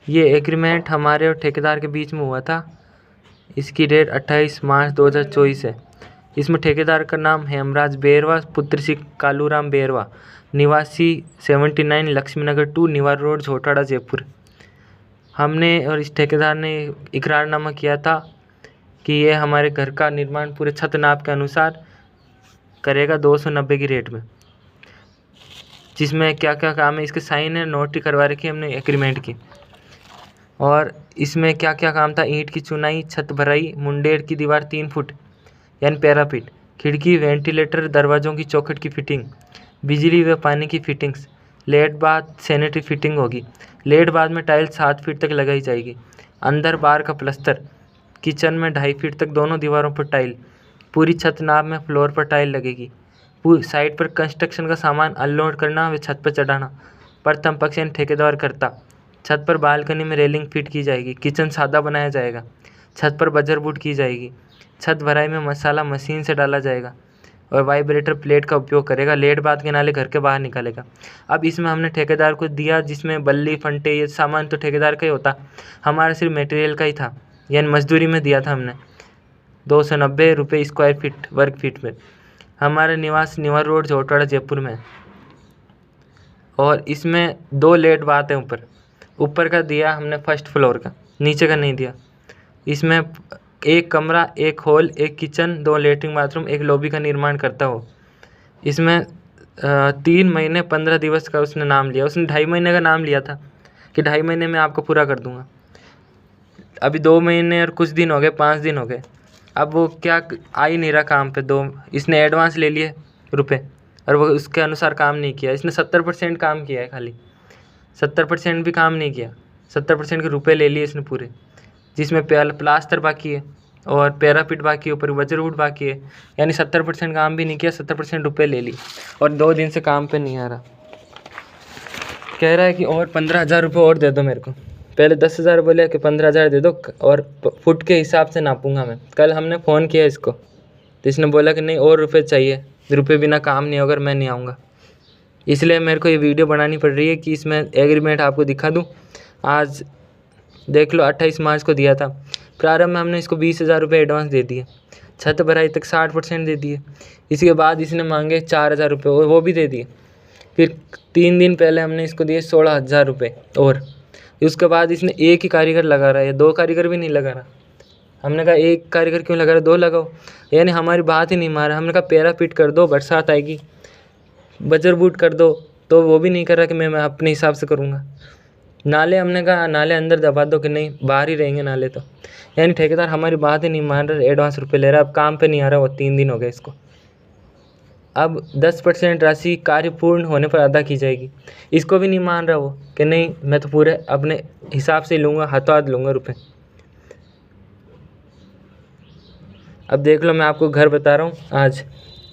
ये एग्रीमेंट हमारे और ठेकेदार के बीच में हुआ था। इसकी डेट 28 मार्च 2024 है। इसमें ठेकेदार का नाम हेमराज बेरवा, पुत्र श्री कालूराम बेरवा, निवासी 79 लक्ष्मीनगर 2 निवार रोड, झोटाड़ा, जयपुर। हमने और इस ठेकेदार ने इकरारनामा किया था कि ये हमारे घर का निर्माण पूरे छत नाप के अनुसार करेगा 290 की रेट में। जिसमें क्या क्या काम है इसके साइन है, नोटरी करवा रखी है हमने एग्रीमेंट की। और इसमें क्या क्या काम था, ईंट की चुनाई, छत भराई, मुंडेर की दीवार 3 फुट यानी पैरापिट, खिड़की, वेंटिलेटर, दरवाज़ों की चौखट की फिटिंग, बिजली व पानी की फिटिंग्स, लेट बाथ, सैनिटरी फिटिंग होगी। लेट बाथ में टाइल 7 फीट तक लगाई जाएगी। अंदर बाहर का प्लस्तर, किचन में 2.5 फीट तक दोनों दीवारों पर टाइल, पूरी छत नाप में फ्लोर पर टाइल लगेगी। पूरी साइड पर कंस्ट्रक्शन का सामान अनलोड करना व छत पर चढ़ाना प्रथम पक्ष यानी ठेकेदार करता। छत पर बालकनी में रेलिंग फिट की जाएगी। किचन सादा बनाया जाएगा। छत पर बजर बूट की जाएगी। छत भराई में मसाला मशीन से डाला जाएगा और वाइब्रेटर प्लेट का उपयोग करेगा। लेट बाथ के नाले घर के बाहर निकालेगा। अब इसमें हमने ठेकेदार को दिया, जिसमें बल्ली फंटे ये सामान तो ठेकेदार का ही होता, हमारा सिर्फ मटेरियल का ही था, यानी मजदूरी में दिया था हमने 290 रुपये स्क्वायर फीट वर्ग फीट में। हमारा निवास निवार रोड, झोटाड़ा, जयपुर में। और इसमें 2 लेट बाथ है। ऊपर का दिया हमने फर्स्ट फ्लोर का, नीचे का नहीं दिया। इसमें 1 कमरा, 1 hall, 1 kitchen, 2 latrine bathroom, 1 lobby का निर्माण करता हो। इसमें 3 महीने 15 दिवस का उसने नाम लिया। उसने 2.5 महीने का नाम लिया था कि 2.5 महीने में आपको पूरा कर दूंगा। अभी 2 महीने और कुछ दिन हो गए, 5 दिन हो गए। अब वो क्या आ ही नहीं रहा काम पे। इसने एडवांस ले लिए रुपए और वो उसके अनुसार काम नहीं किया। इसने 70% काम किया है, खाली 70% भी काम नहीं किया। 70% के रुपए ले लिए इसने पूरे, जिसमें प्लास्टर बाकी है और पैरापिट बाकी है, ऊपर वजरवुड बाकी है। यानी 70% काम भी नहीं किया, 70% रुपए ले ली और 2 दिन से काम पे नहीं आ रहा। कह रहा है कि और 15,000 रुपये और दे दो मेरे को। पहले 10,000 बोले कि 15,000 दे दो और फुट के हिसाब से नापूंगा मैं। कल हमने फ़ोन किया इसको तो इसने बोला कि नहीं और रुपये चाहिए, रुपये बिना काम नहीं होगा, मैं नहीं आऊँगा। इसलिए मेरे को ये वीडियो बनानी पड़ रही है कि इसमें एग्रीमेंट आपको दिखा दूँ। आज देख लो 28 मार्च को दिया था। प्रारंभ में हमने इसको 20,000 रुपये एडवांस दे दिए। छत भराई तक 60% दे दिए। इसके बाद इसने मांगे 4,000 रुपये और वो भी दे दिए। फिर 3 दिन पहले हमने इसको दिए 16,000 रुपये और उसके बाद इसने एक ही कारीगर लगा रहा है, 2 कारीगर भी नहीं लगा रहा। हमने कहा एक कारीगर क्यों लगा रहा, 2 लगाओ। यानी हमारी बात ही नहीं मारा। हमने कहा पैरा फिट कर दो, बरसात आएगी, बजर बूट कर दो, तो वो भी नहीं कर रहा कि मैं अपने हिसाब से करूँगा। नाले हमने कहा नाले अंदर दबा दो कि नहीं बाहर ही रहेंगे नाले तो। यानी ठेकेदार हमारी बात ही नहीं मान रहा, एडवांस रुपये ले रहा है। अब काम पे नहीं आ रहा, वो 3 दिन हो गए इसको। अब 10% राशि कार्य पूर्ण होने पर अदा की जाएगी। इसको भी नहीं मान रहा वो कि नहीं मैं तो पूरे अपने हिसाब से लूँगा, हाथों हाथ लूँगा रुपये। अब देख लो, मैं आपको घर बता रहा हूँ आज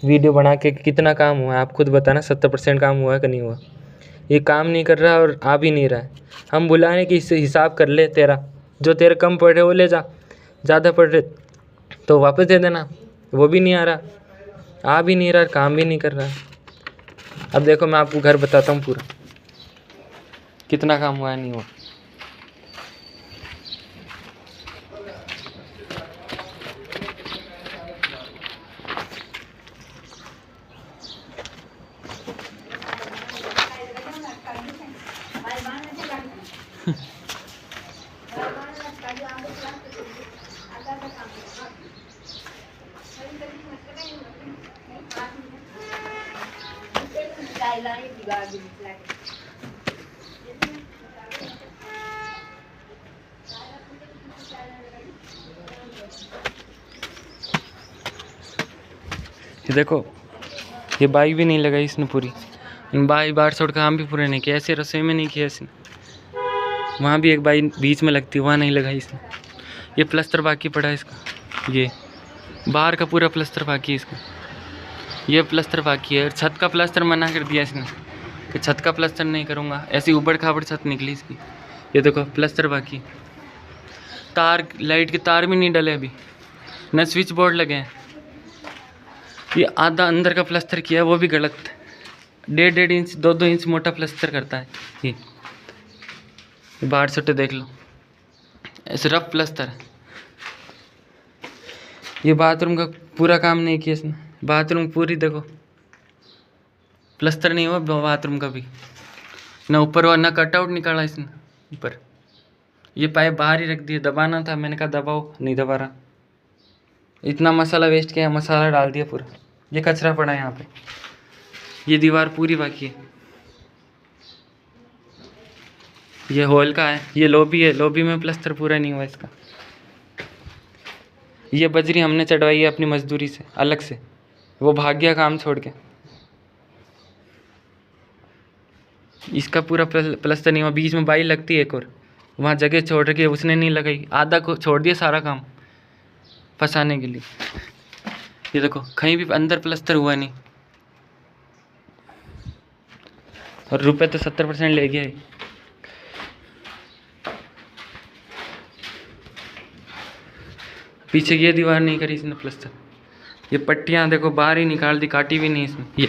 वीडियो बना के कितना काम हुआ है। आप खुद बताना 70% काम हुआ है कि नहीं हुआ। ये काम नहीं कर रहा और आ भी नहीं रहा है। हम बुलाएं कि इससे हिसाब कर ले, तेरा जो तेरे कम पड़ रहे वो ले जा, ज़्यादा पड़ रहे तो वापस दे देना। वो भी नहीं आ रहा, आ भी नहीं रहा, काम भी नहीं कर रहा। अब देखो मैं आपको घर बताता हूँ पूरा कितना काम हुआ है नहीं हुआ। ये देखो, ये बाइक भी नहीं लगाई इसने पूरी। बाई बार छोड़ काम भी पूरे नहीं किया। ऐसे रसोई में नहीं किया इसने। वहाँ भी एक बाई बीच में लगती, वहाँ नहीं लगाई इसने। ये प्लस्तर बाकी पड़ा है इसका। ये बाहर का पूरा प्लस्तर बाकी है इसका। ये प्लस्तर बाकी है। छत का प्लस्तर मना कर दिया इसने कि छत का प्लस्तर नहीं करूँगा। ऐसी ऊबड़ खाबड़ छत निकली इसकी। ये देखो प्लस्तर बाकी। तार, लाइट के तार भी नहीं डले अभी, न स्विच बोर्ड लगे हैं। ये आधा अंदर का प्लस्तर किया है, वो भी गलत। 1.5 इंच 2 इंच मोटा प्लस्तर करता है ये। बाहर से देख लो, ऐसे रफ प्लस्तर है। ये बाथरूम का पूरा काम नहीं किया इसने, बाथरूम पूरी देखो प्लस्तर नहीं हुआ बाथरूम का भी, ना ऊपर हुआ ना कटआउट निकाला इसने ऊपर। ये पाइप बाहर ही रख दिया, दबाना था, मैंने कहा दबाओ, नहीं दबा रहा। इतना मसाला वेस्ट किया, मसाला डाल दिया पूरा, ये कचरा पड़ा है यहाँ पे। ये दीवार पूरी बाकी है, ये हॉल का है, ये लॉबी है, लॉबी में प्लस्तर पूरा नहीं हुआ इसका। ये बजरी हमने चढ़वाई है अपनी मजदूरी से अलग से, वो भाग गया काम छोड़ के। इसका पूरा प्लस्तर नहीं हुआ, बीच में बाई लगती है एक और, वहाँ जगह छोड़ रखी है उसने नहीं लगाई, आधा को छोड़ दिया सारा काम फंसाने के लिए। ये देखो कहीं भी अंदर प्लस्तर हुआ नहीं, और रुपए तो 70% ले गया है। पीछे ये दीवार नहीं करी इसने प्लस्तर, ये पट्टियाँ देखो बाहर ही निकाल दी, काटी भी नहीं इसने।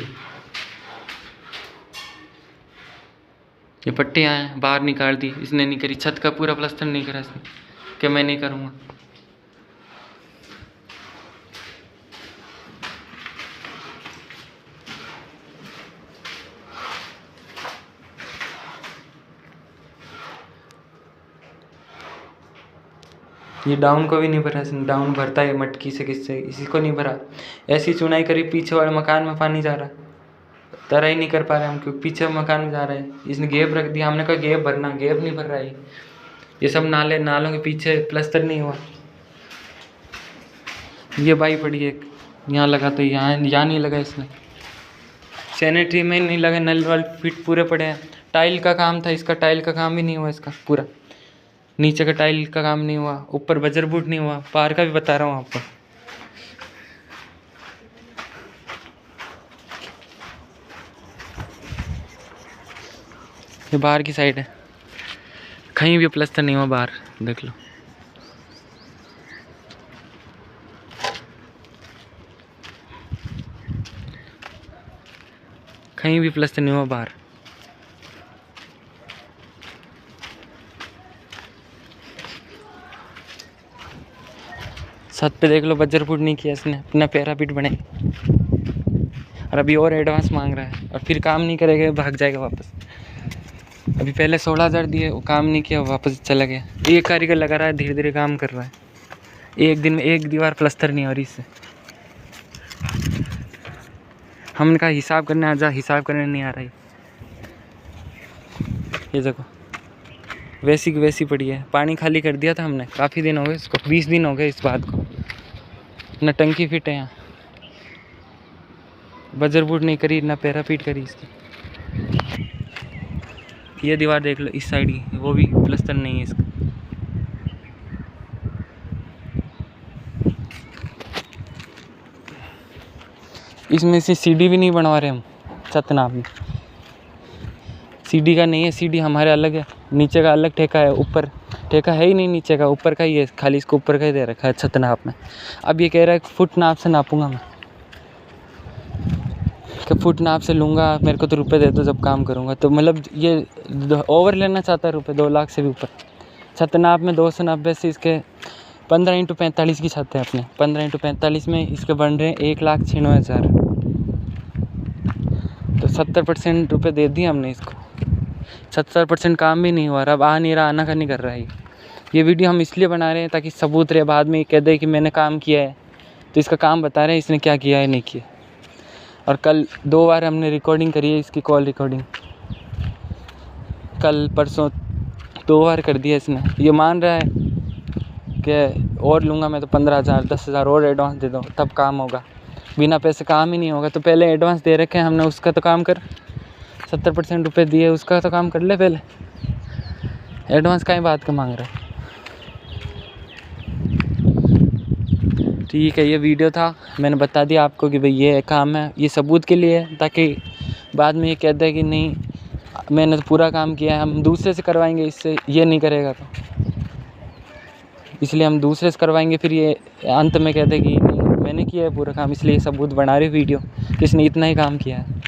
ये पट्टियाँ हैं बाहर निकाल दी इसने, नहीं करी। छत का पूरा प्लस्तर नहीं करा इसने, कि मैं नहीं करूँगा। ये डाउन को भी नहीं भरा इसने, डाउन भरता है मटकी से किससे, इसी को नहीं भरा। ऐसी चुनाई करी, पीछे वाले मकान में पानी जा रहा है, तरह ही नहीं कर पा रहे हम, क्योंकि पीछे मकान में जा रहे हैं। इसने गैप रख दिया, हमने कहा गैप भरना, गैप नहीं भर रहा है। ये सब नालों के पीछे प्लस्तर नहीं हुआ। ये बाई पड़ी है यहाँ लगा, तो यहाँ नहीं लगा इसने। सैनिटरी में नहीं लगा, नल वल फिट पूरे पड़े हैं। टाइल का काम था इसका, टाइल का काम भी नहीं हुआ इसका पूरा, नीचे का टाइल का काम नहीं हुआ, ऊपर बजर बूट नहीं हुआ, बाहर का भी बता रहा हूँ आपको। ये बाहर की साइड है, कहीं भी प्लस्तर नहीं हुआ बाहर, देख लो। कहीं भी प्लस्तर नहीं हुआ बाहर। छत पे देख लो, बजर फुट नहीं किया इसने, अपना पैरापीट बनाई। और अभी और एडवांस मांग रहा है, और फिर काम नहीं करेगा भाग जाएगा वापस। अभी पहले 16,000 दिए, वो काम नहीं किया, वापस चला गया। एक कारीगर लगा रहा है, धीरे धीरे काम कर रहा है। एक दिन में एक दीवार प्लस्तर नहीं हो रही इससे। हमने कहा हिसाब करने आ जा, हिसाब करने नहीं आ रही। ये देखो वैसी की वैसी पड़ी है, पानी खाली कर दिया था हमने, काफ़ी दिन हो गए इसको, 20 दिन हो गए इस बात को। न टंकी फिट है यहाँ, बजर बूट नहीं करी, ना पैरापीट करी इसकी। ये दीवार देख लो इस साइड की, वो भी प्लस्तर नहीं है इसका। इसमें से सीढ़ी भी नहीं बनवा रहे हम छत नाप में, सीढ़ी का नहीं है, सीढ़ी हमारे अलग है, नीचे का अलग ठेका है, ऊपर ठेका है ही नहीं नीचे का, ऊपर का ही है, खाली इसको ऊपर का ही दे रखा है छत नाप में। अब ये कह रहा है फुट नाप से नापूंगा मैं, कि फुट नाप से लूँगा, मेरे को तो रुपए दे दो जब काम करूँगा। तो मतलब ये ओवर लेना चाहता है रुपए, 2 लाख से भी ऊपर। छत नाप में 290 से इसके 15x45 की छत है अपने, 15x45 में इसके बन रहे हैं 1,96,000। तो 70% रुपये दे दिए हमने इसको, 70% काम भी नहीं हुआ, अब आ नहीं रहा, आना का नहीं कर रहा है। ये वीडियो हम इसलिए बना रहे हैं ताकि सबूत रहे, बाद में ये कह दे कि मैंने काम किया है, तो इसका काम बता रहे हैं इसने क्या किया है नहीं किया। और कल 2 बार हमने रिकॉर्डिंग करी है इसकी, कॉल रिकॉर्डिंग कल परसों 2 बार कर दिया इसने। ये मान रहा है कि और लूँगा मैं तो 15,000 10,000 और एडवांस दे दो तब काम होगा, बिना पैसे काम ही नहीं होगा। तो पहले एडवांस दे रखे हैं हमने, उसका तो काम कर, 70% रुपये दिए, उसका तो काम कर ले पहले, एडवांस का ही बात का मांग रहा है। ठीक है, ये वीडियो था, मैंने बता दिया आपको कि भाई ये काम है, ये सबूत के लिए है, ताकि बाद में ये कह दे कि नहीं मैंने तो पूरा काम किया है, हम दूसरे से करवाएंगे, इससे ये नहीं करेगा तो इसलिए हम दूसरे से करवाएंगे, फिर ये अंत में कह दे कि नहीं मैंने किया है पूरा काम, इसलिए सबूत बना रही वीडियो, इसने इतना ही काम किया है।